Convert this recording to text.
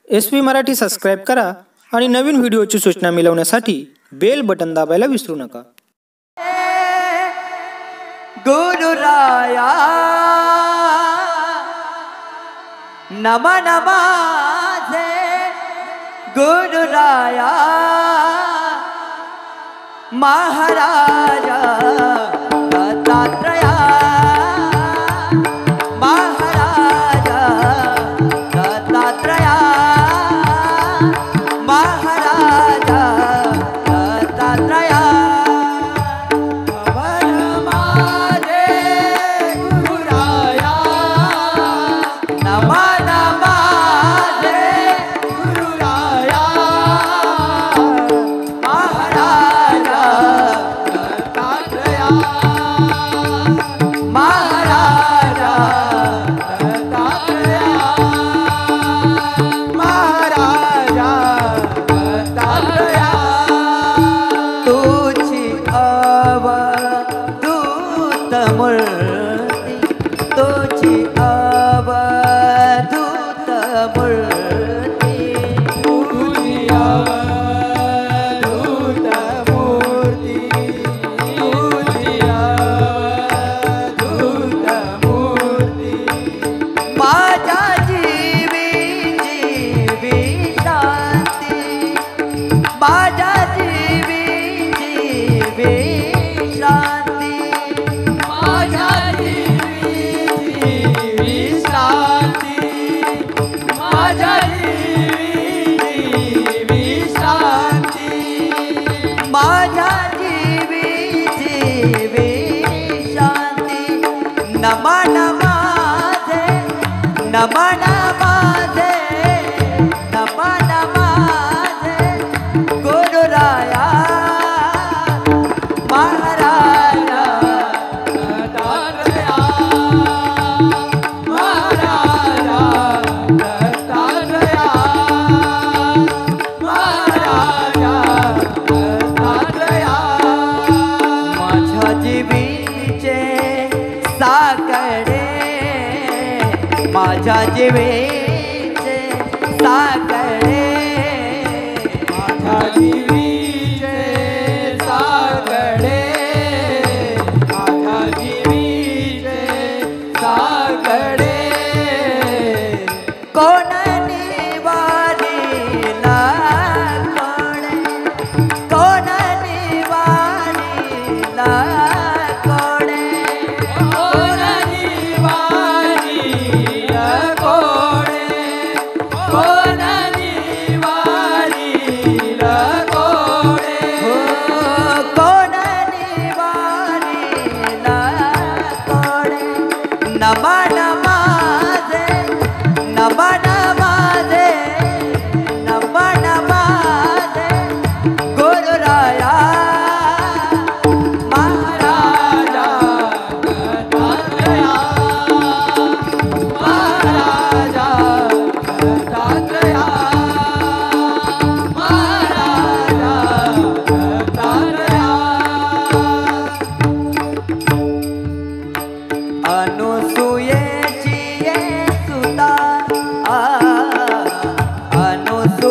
SV Marathi subscribe करा आणि नवीन व्हिडिओची सूचना मिळवण्यासाठी बेल बटन दाबायला विसरू नका। गुरुराया नमः नमाze गुरुराया महाराजा दत्तात्रेया महाराजा दत्तात्रेया महाराजा दत्तात्रेया नमः नमाze नमः नमाze नमः नमाze गुरुराया महाराजा दत्तात्रेया महाराजा दत्तात्रेया महाराजा दत्तात्रेया माझ्या जीवीचे साकडे माझ्या जीवेचे साकडे माझ्या जीवीचे साकडे माझ्या जीवीचे साकडे कोण निवारीला कोण निवारीला नमः नमाze नमः नमाze नमः नमाze गुरुराया महाराजा दत्तात्रेया महाराजा दत्तात्रेया महाराजा दत्तात्रेया अनुसूयेची सुता अनुसूयेची